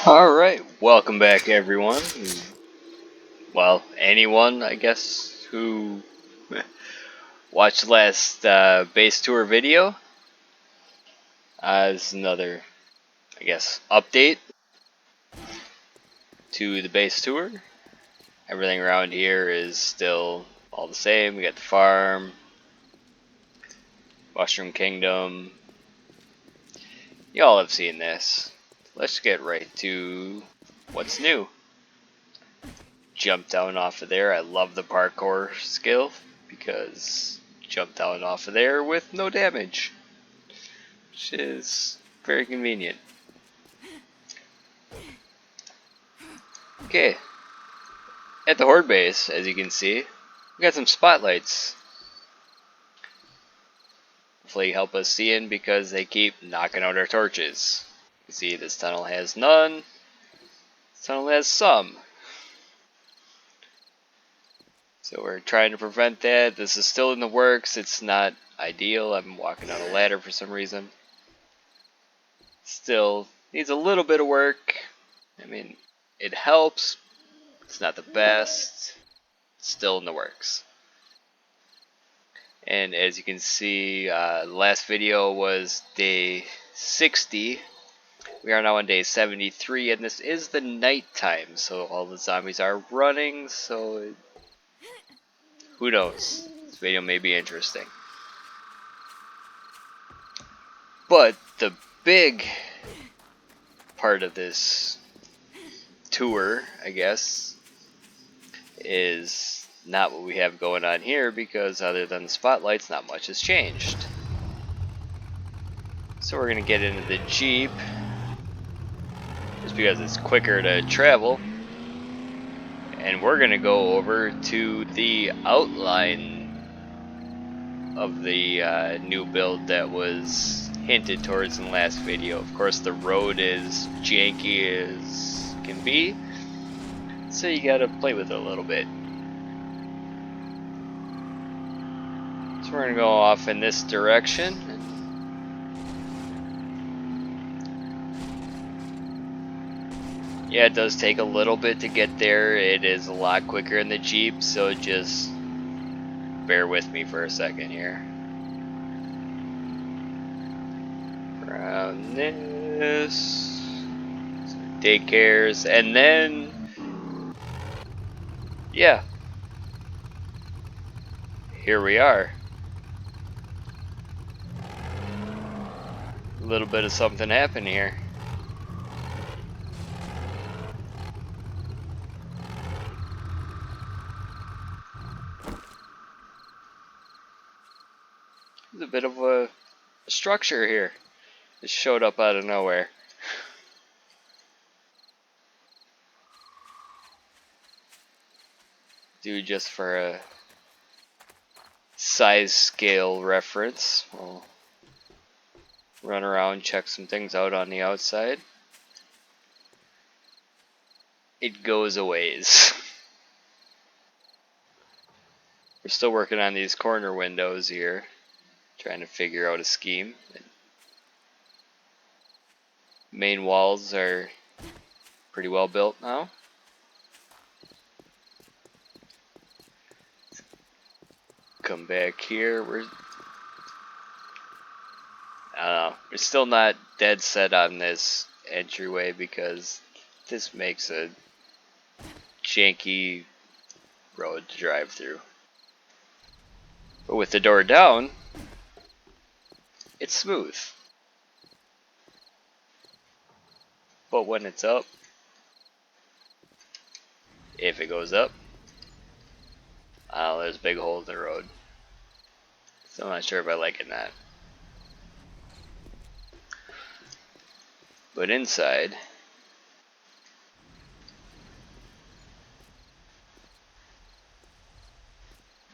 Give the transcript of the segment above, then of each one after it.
Alright, welcome back everyone. Well, anyone, I guess, who watched the last base tour video. This is another, I guess, update to the base tour. Everything around here is still all the same. We got the farm, Mushroom Kingdom. Y'all have seen this. Let's get right to what's new. Jump down off of there. I love the parkour skill because jump down off of there with no damage, which is very convenient. Okay, at the horde base, as you can see, we got some spotlights. Hopefully help us see in because they keep knocking out our torches. You see this tunnel has none, this tunnel has some. So we're trying to prevent that. This is still in the works. It's not ideal. I'm walking on a ladder for some reason. Still needs a little bit of work. I mean, it helps. It's not the best. It's still in the works. And as you can see, the last video was day 60. We are now on day 73, and this is the night time, so all the zombies are running, so who knows? This video may be interesting. But the big part of this tour, I guess, is not what we have going on here, because other than the spotlights, not much has changed. So we're going to get into the Jeep, just because it's quicker to travel. And we're going to go over to the outline of the new build that was hinted towards in the last video. Of course, the road is janky as can be, so you gotta play with it a little bit. So we're gonna go off in this direction. Yeah, it does take a little bit to get there. It is a lot quicker in the Jeep, so just bear with me for a second here. Around this, daycares, and then, yeah, here we are. A little bit of something happened here. There's a bit of a structure here. It showed up out of nowhere. Do just for a size scale reference, we'll run around, check some things out on the outside. It goes a ways. We're still working on these corner windows here, trying to figure out a scheme. Main walls are pretty well built now. Come back here. I don't know. We're still not dead set on this entryway because this makes a janky road to drive through. But with the door down, it's smooth. But when it's up, if it goes up, there's a big hole in the road. So I'm not sure if I like it or not. But inside,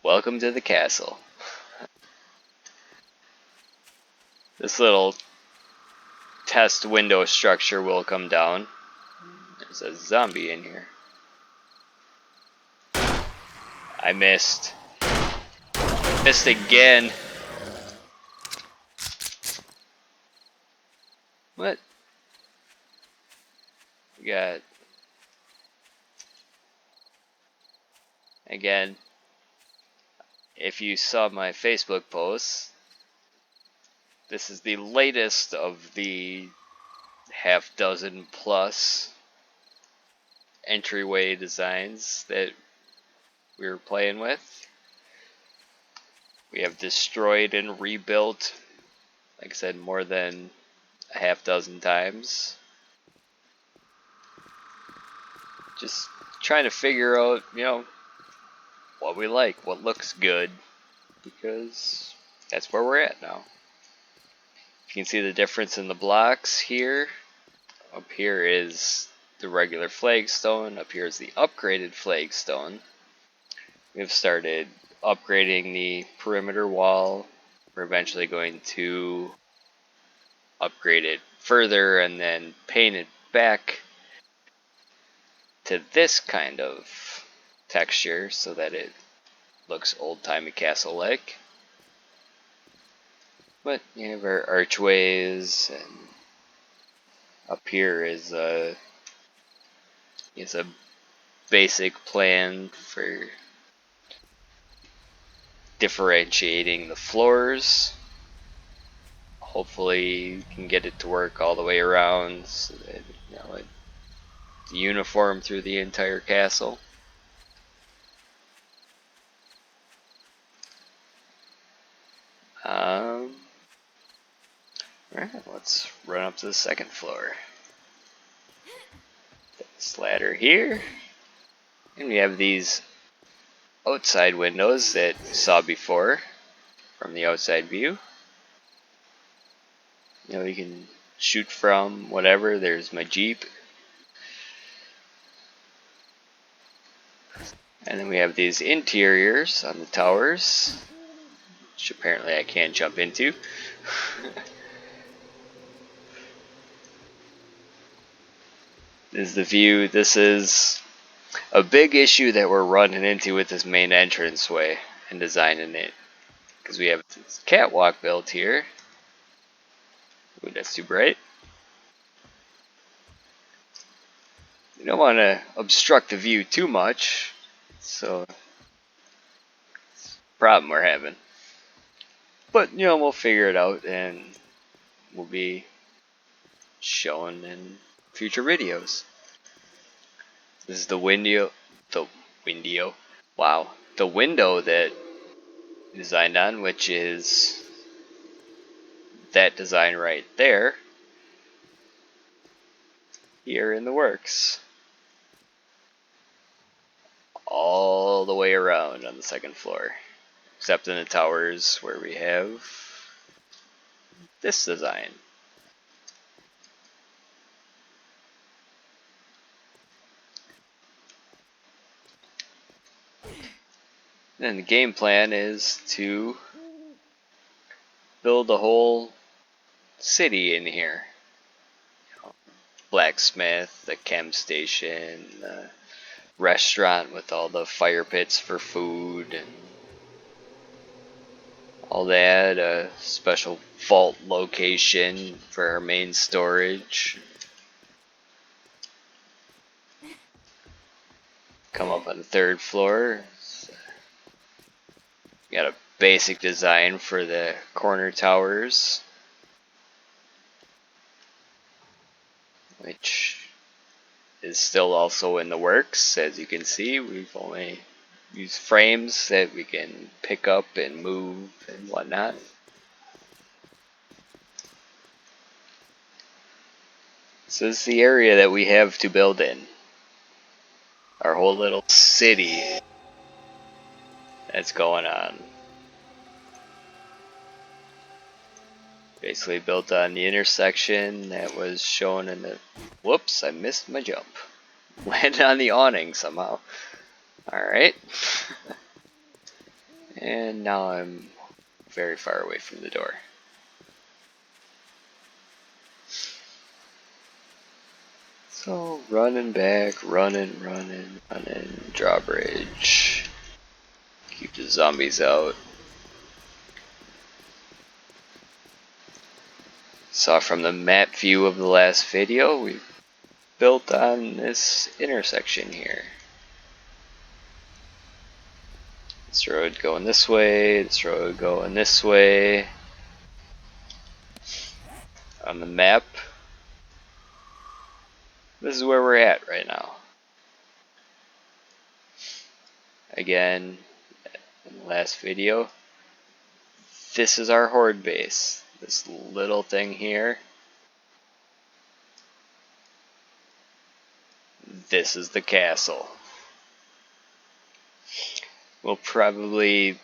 welcome to the castle. This little test window structure will come down. There's a zombie in here. I missed. Missed again. What? We got, again, if you saw my Facebook post, this is the latest of the half dozen plus entryway designs that we were playing with. We have destroyed and rebuilt, like I said, more than a half dozen times. Just trying to figure out, what we like, what looks good, because that's where we're at now. You can see the difference in the blocks here. Up here is the regular flagstone, up here is the upgraded flagstone. We've started upgrading the perimeter wall. We're eventually going to upgrade it further and then paint it back to this kind of texture so that it looks old-timey castle-like. But you have our archways, and up here is a basic plan for differentiating the floors. Hopefully you can get it to work all the way around so that it's uniform through the entire castle. Alright, let's run up to the second floor. This ladder here. And we have these outside windows that we saw before from the outside view. You can shoot from whatever. There's my Jeep. And then we have these interiors on the towers, which apparently I can't jump into. This is the view. This is a big issue that we're running into with this main entranceway and designing it. Because we have this catwalk built here. Ooh, that's too bright. We don't want to obstruct the view too much. So, it's a problem we're having. But, we'll figure it out and we'll be shown in future videos. This is the window. Wow. The window that we designed on, which is that design right there. Here in the works. All the way around on the second floor. Except in the towers where we have this design. Then the game plan is to build a whole city in here. Blacksmith, the chem station, the restaurant with all the fire pits for food, and all that. A special vault location for our main storage. Come up on the third floor. Got a basic design for the corner towers, which is still also in the works. As you can see, we've only used frames that we can pick up and move and whatnot. So this is the area that we have to build in. Our whole little city that's going on. Basically built on the intersection that was shown in the... Whoops, I missed my jump. Landed on the awning somehow. Alright. And now I'm very far away from the door. So, running back, running, drawbridge. Keep the zombies out. Saw from the map view of the last video, we built on this intersection here. This road going this way, this road going this way. On the map, this is where we're at right now. Again, in the last video, this is our horde base. This little thing here. This is the castle. We'll probably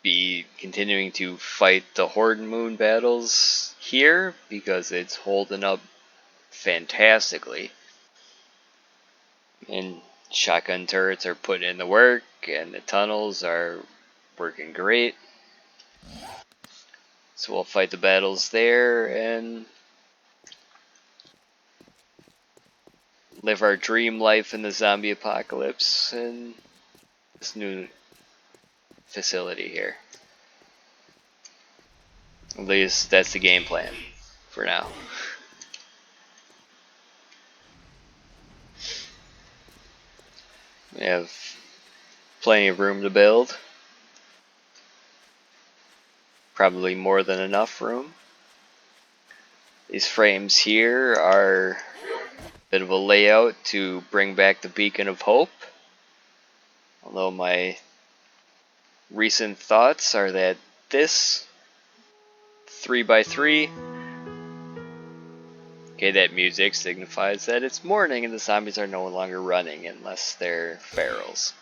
be continuing to fight the horde and moon battles here because it's holding up fantastically. And shotgun turrets are putting in the work, and the tunnels are working great. So we'll fight the battles there and live our dream life in the zombie apocalypse in this new facility here. At least that's the game plan for now. We have plenty of room to build. Probably more than enough room. These frames here are a bit of a layout to bring back the beacon of hope. Although my recent thoughts are that this 3x3, okay, that music signifies that it's morning and the zombies are no longer running unless they're ferals.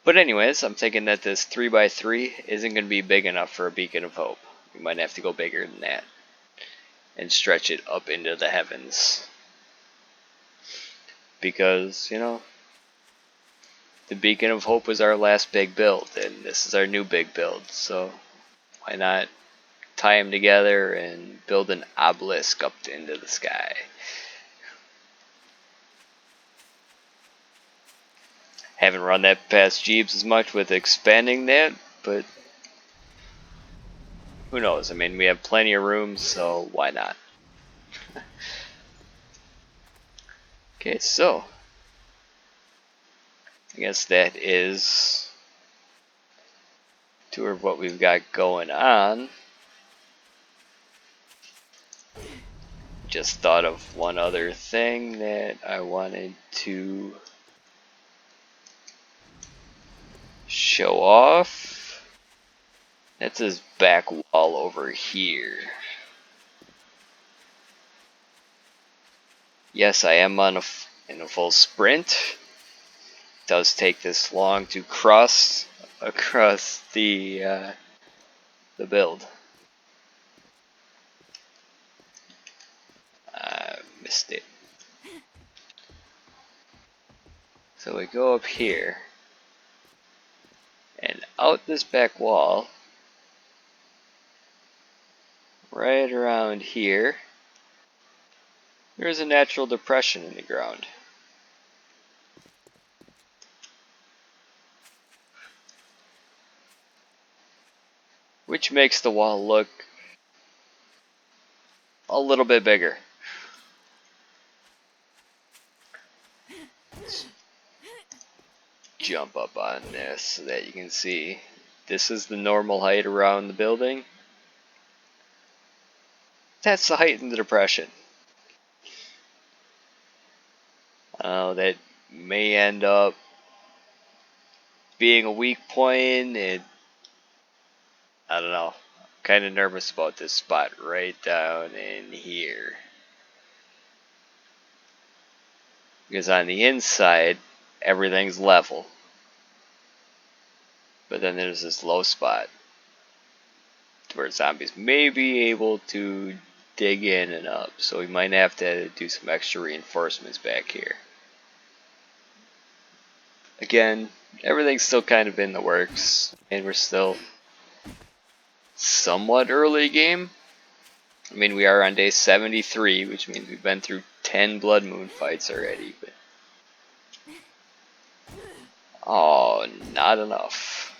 But anyways, I'm thinking that this 3x3 isn't going to be big enough for a beacon of hope. We might have to go bigger than that and stretch it up into the heavens. Because, you know, the beacon of hope was our last big build, and this is our new big build, so why not tie them together and build an obelisk up into the sky. Haven't run that past Jeeves as much with expanding that, but who knows? I mean, we have plenty of room, so why not? Okay, so I guess that is tour of what we've got going on. Just thought of one other thing that I wanted to show off. That's his back wall over here. Yes, I am on in a full sprint. It does take this long to cross across the build. I missed it. So we go up here and out this back wall, right around here, there's a natural depression in the ground. Which makes the wall look a little bit bigger. Let's jump up on this so that you can see. This is the normal height around the building. That's the height in the depression. That may end up being a weak point. I don't know. I'm kind of nervous about this spot right down in here. Because on the inside, everything's level. But then there's this low spot where zombies may be able to dig in and up. So we might have to do some extra reinforcements back here. Again, everything's still kind of in the works. And we're still somewhat early game. I mean, we are on day 73, which means we've been through 10 Blood Moon fights already. But oh, not enough.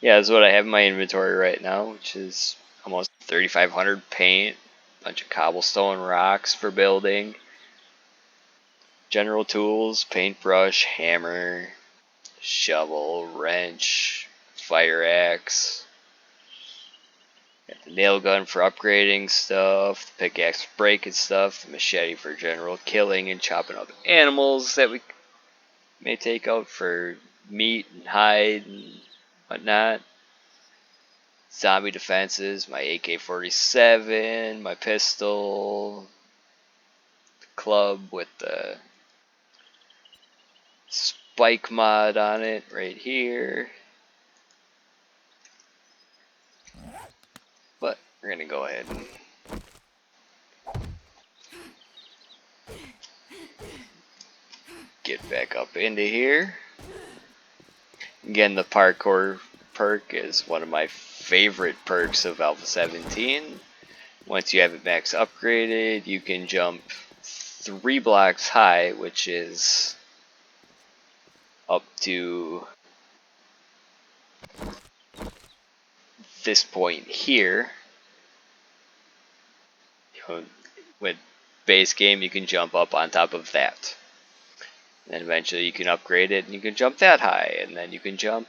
Yeah, that's what I have in my inventory right now, which is almost 3,500 paint, bunch of cobblestone rocks for building, general tools, paintbrush, hammer, shovel, wrench, fire axe. Got the nail gun for upgrading stuff, the pickaxe for breaking stuff, the machete for general killing and chopping up animals that we may take out for meat and hide and whatnot. Zombie defenses, my AK-47, my pistol, the club with the spike mod on it right here. But we're gonna go ahead and get back up into here. Again, the parkour perk is one of my favorite perks of Alpha 17. Once you have it max upgraded, you can jump 3 blocks high, which is up to this point here. With base game, you can jump up on top of that. And eventually you can upgrade it and you can jump that high, and then you can jump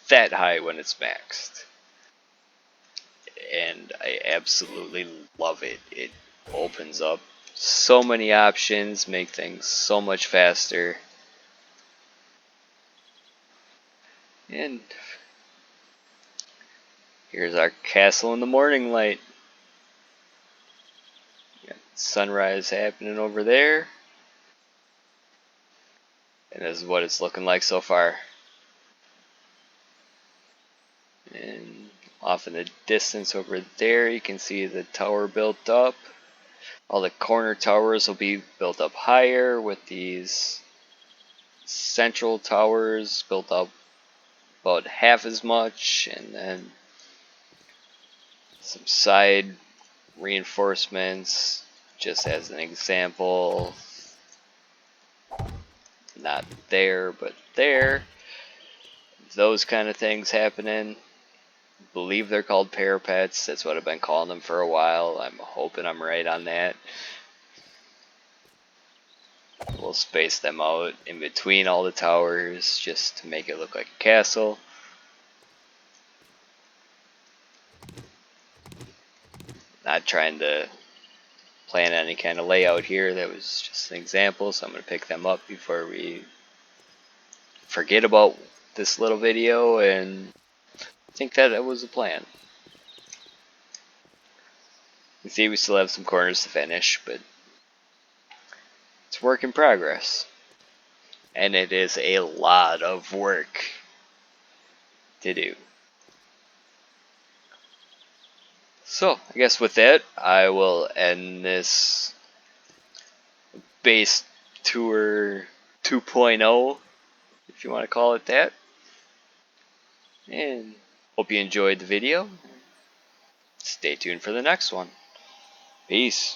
that high when it's maxed. And I absolutely love it. It opens up so many options, make things so much faster. And here's our castle in the morning light. Got sunrise happening over there. And this is what it's looking like so far. And off in the distance over there, you can see the tower built up. All the corner towers will be built up higher, with these central towers built up about half as much, and then some side reinforcements, just as an example. Not there, but there. Those kind of things happening. I believe they're called parapets. That's what I've been calling them for a while. I'm hoping I'm right on that. We'll space them out in between all the towers just to make it look like a castle. Not trying to plan any kind of layout here. That was just an example, so I'm going to pick them up before we forget about this little video and think that it was a plan. You see, we still have some corners to finish, but it's work in progress. And it is a lot of work to do. So, I guess with that, I will end this base tour 2.0, if you want to call it that. And hope you enjoyed the video. Stay tuned for the next one. Peace.